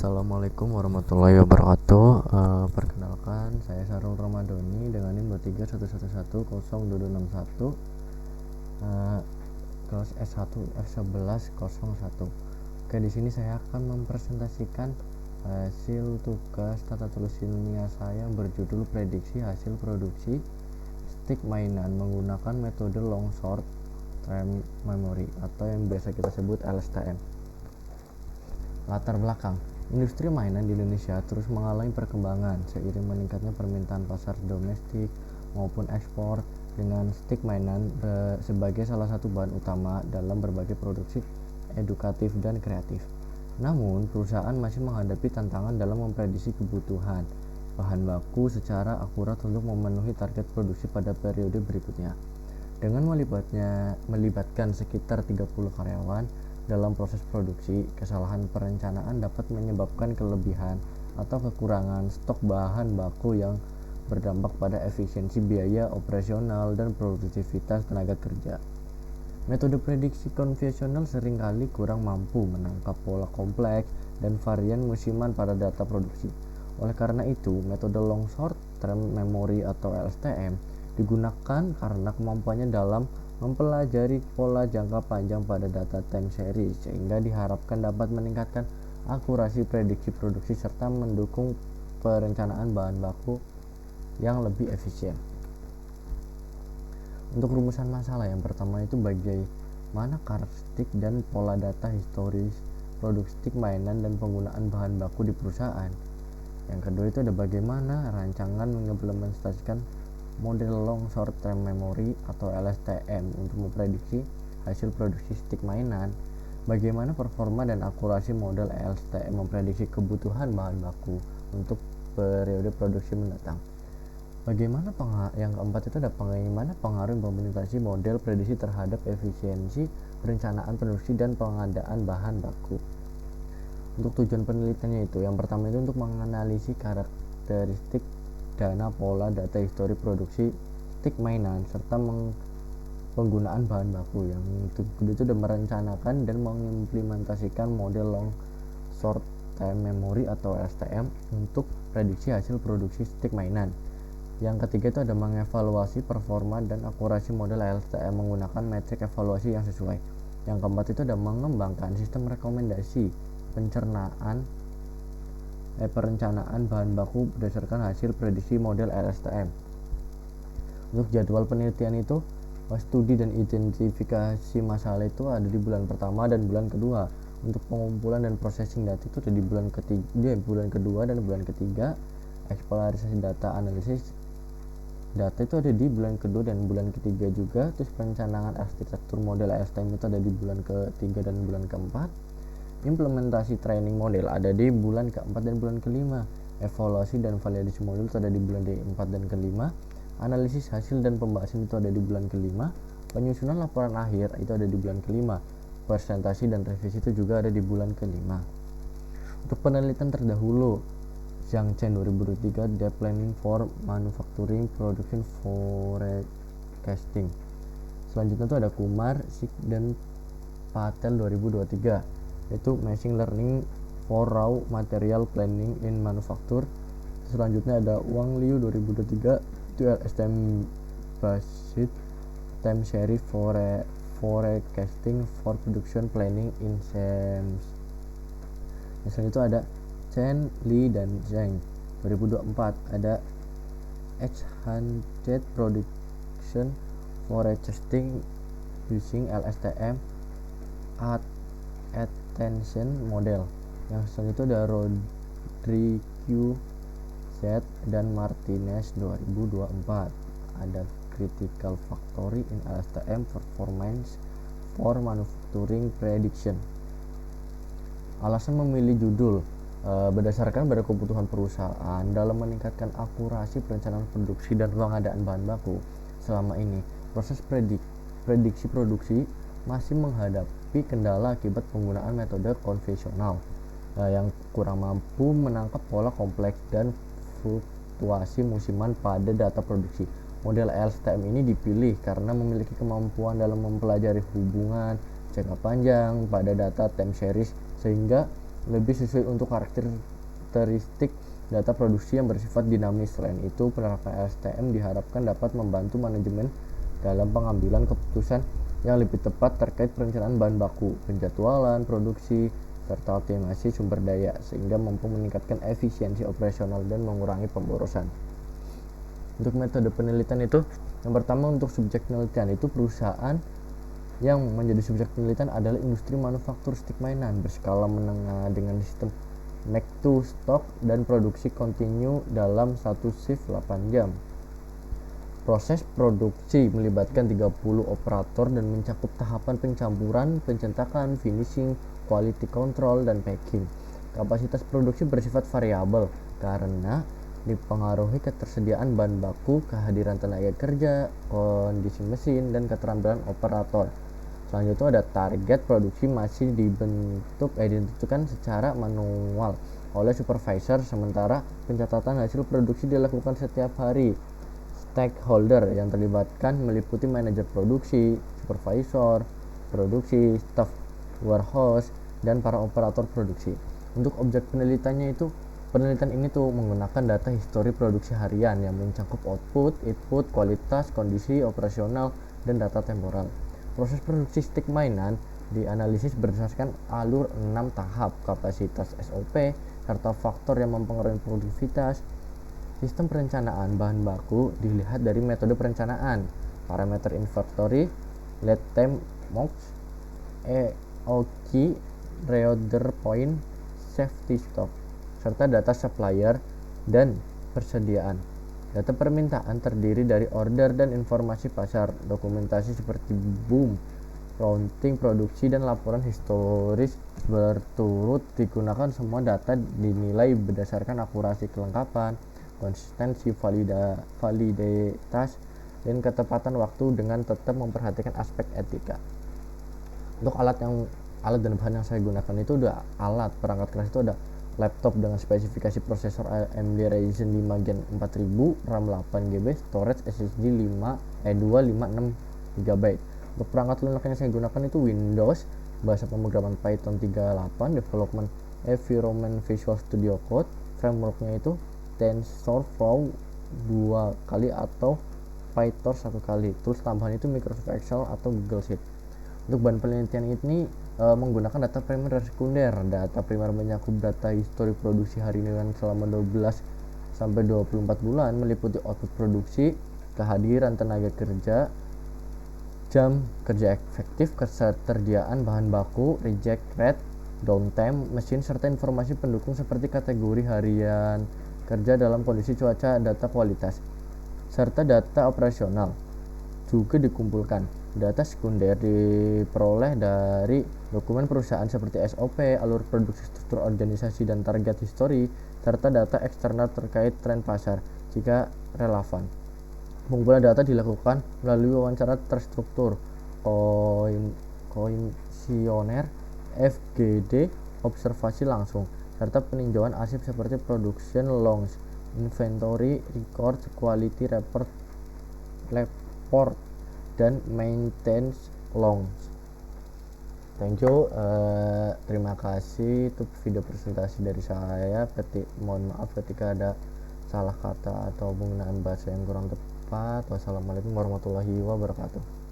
Assalamualaikum warahmatullahi wabarakatuh. Perkenalkan, saya Sarul Ramadhani dengan NIM 2311102261, kelas S1 F1101. Oke, di sini saya akan mempresentasikan hasil tugas tata tulis ilmiah saya yang berjudul prediksi hasil produksi stick mainan menggunakan metode long short term memory atau yang biasa kita sebut LSTM. Latar belakang, industri mainan di Indonesia terus mengalami perkembangan seiring meningkatnya permintaan pasar domestik maupun ekspor, dengan stick mainan sebagai salah satu bahan utama dalam berbagai produksi edukatif dan kreatif. Namun, perusahaan masih menghadapi tantangan dalam memprediksi kebutuhan bahan baku secara akurat untuk memenuhi target produksi pada periode berikutnya. Dengan melibatkan sekitar 30 karyawan dalam proses produksi, kesalahan perencanaan dapat menyebabkan kelebihan atau kekurangan stok bahan baku yang berdampak pada efisiensi biaya operasional dan produktivitas tenaga kerja. Metode prediksi konvensional seringkali kurang mampu menangkap pola kompleks dan varian musiman pada data produksi. Oleh karena itu, metode long short term memory atau LSTM digunakan karena kemampuannya dalam mempelajari pola jangka panjang pada data time series, sehingga diharapkan dapat meningkatkan akurasi prediksi produksi serta mendukung perencanaan bahan baku yang lebih efisien. Untuk rumusan masalah, yang pertama itu bagaimana karakteristik dan pola data historis produksi stick mainan dan penggunaan bahan baku di perusahaan. Yang kedua itu ada bagaimana rancangan mengimplementasikan model long short term memory atau LSTM untuk memprediksi hasil produksi stick mainan. Bagaimana performa dan akurasi model LSTM memprediksi kebutuhan bahan baku untuk periode produksi mendatang. Yang keempat itu ada bagaimana pengaruh implementasi model prediksi terhadap efisiensi perencanaan produksi dan pengadaan bahan baku. Untuk tujuan penelitiannya itu, yang pertama itu untuk menganalisis karakteristik dana pola data histori produksi stick mainan serta penggunaan bahan baku. Yang kedua itu udah merencanakan dan mengimplementasikan model long short term memory atau LSTM untuk prediksi hasil produksi stick mainan. Yang ketiga itu ada mengevaluasi performa dan akurasi model LSTM menggunakan metrik evaluasi yang sesuai. Yang keempat itu ada mengembangkan sistem rekomendasi perencanaan bahan baku berdasarkan hasil prediksi model LSTM. Untuk jadwal penelitian itu, studi dan identifikasi masalah itu ada di bulan pertama dan bulan kedua. Untuk pengumpulan dan processing data itu ada di bulan kedua dan bulan ketiga. Eksplorasi data analisis data itu ada di bulan kedua dan bulan ketiga juga. Terus perencanaan arsitektur model LSTM itu ada di bulan ketiga dan bulan keempat. Implementasi training model ada di bulan keempat dan bulan kelima. Evaluasi dan validasi model itu ada di bulan keempat dan kelima. Analisis hasil dan pembahasan itu ada di bulan kelima. Penyusunan laporan akhir itu ada di bulan kelima. Presentasi dan revisi itu juga ada di bulan kelima. Untuk penelitian terdahulu, Zhang Chen 2023, Depth Planning for Manufacturing Production Forecasting. Selanjutnya itu ada Kumar, Sik dan Patel 2023, yaitu Machine Learning for Raw Material Planning in Manufacture. Selanjutnya ada Wang Liu 2023, itu LSTM Based Time Series Forecasting for Production Planning in SEMS. Selanjutnya itu ada Chen, Li, dan Zhang 2024, ada H100 Production Forecasting Using LSTM Attention Model. Yang selanjutnya ada Rodriguez Z dan Martinez 2024, ada Critical Factory in LSTM Performance for Manufacturing Prediction. Alasan memilih judul berdasarkan pada kebutuhan perusahaan dalam meningkatkan akurasi perencanaan produksi dan pengadaan bahan baku. Selama ini, proses prediksi produksi masih menghadapi kendala akibat penggunaan metode konvensional yang kurang mampu menangkap pola kompleks dan fluktuasi musiman pada data produksi. Model LSTM ini dipilih karena memiliki kemampuan dalam mempelajari hubungan jangka panjang pada data time series, sehingga lebih sesuai untuk karakteristik data produksi yang bersifat dinamis. Selain itu, penerapan LSTM diharapkan dapat membantu manajemen dalam pengambilan keputusan yang lebih tepat terkait perencanaan bahan baku, penjadwalan produksi, serta optimasi sumber daya, sehingga mampu meningkatkan efisiensi operasional dan mengurangi pemborosan. Untuk metode penelitian itu, yang pertama untuk subjek penelitian itu perusahaan yang menjadi subjek penelitian adalah industri manufaktur stick mainan berskala menengah dengan sistem make to stock dan produksi kontinu dalam satu shift 8 jam. Proses produksi melibatkan 30 operator dan mencakup tahapan pencampuran, pencetakan, finishing, quality control, dan packing. Kapasitas produksi bersifat variabel karena dipengaruhi ketersediaan bahan baku, kehadiran tenaga kerja, kondisi mesin, dan keterampilan operator. Selanjutnya ada target produksi masih ditentukan secara manual oleh supervisor, sementara pencatatan hasil produksi dilakukan setiap hari. Stakeholder yang terlibatkan meliputi manajer produksi, supervisor produksi, staf warehouse, dan para operator produksi. Untuk objek penelitiannya itu, penelitian ini tuh menggunakan data histori produksi harian yang mencakup output, input, kualitas, kondisi operasional, dan data temporal. Proses produksi stick mainan dianalisis berdasarkan alur 6 tahap, kapasitas SOP, serta faktor yang mempengaruhi produktivitas. Sistem perencanaan bahan baku dilihat dari metode perencanaan, parameter inventory, lead time, MOX, EOQ, reorder point, safety stock, serta data supplier dan persediaan. Data permintaan terdiri dari order dan informasi pasar, dokumentasi seperti BOM, routing produksi, dan laporan historis berturut digunakan. Semua data dinilai berdasarkan akurasi kelengkapan, konsistensi, validitas, dan ketepatan waktu dengan tetap memperhatikan aspek etika. Untuk alat dan bahan yang saya gunakan itu udah perangkat keras itu ada laptop dengan spesifikasi prosesor AMD Ryzen 5 Gen 4000, RAM 8GB, storage SSD 256GB. Untuk perangkat lunak yang saya gunakan itu Windows, bahasa pemrograman Python 38, development environment Visual Studio Code, frameworknya itu TensorFlow 2 kali atau PyTorch 1 kali. Tools tambahan itu Microsoft Excel atau Google Sheet. Untuk bahan penelitian ini menggunakan data primer dan sekunder. Data primer mencakup data histori produksi harian selama 12 sampai 24 bulan, meliputi output produksi, kehadiran tenaga kerja, jam kerja efektif, ketersediaan bahan baku, reject rate, downtime mesin, serta informasi pendukung seperti kategori harian kerja dalam kondisi cuaca, data kualitas, serta data operasional juga dikumpulkan. Data sekunder diperoleh dari dokumen perusahaan seperti SOP, alur produksi, struktur organisasi, dan target histori, serta data eksternal terkait tren pasar jika relevan. Pengumpulan data dilakukan melalui wawancara terstruktur, kuesioner, FGD, observasi langsung, serta peninjauan arsip seperti production logs, inventory record, quality report, dan maintenance logs. Thank you. Terima kasih. Itu video presentasi dari saya. Mohon maaf ketika ada salah kata atau penggunaan bahasa yang kurang tepat. Wassalamualaikum warahmatullahi wabarakatuh.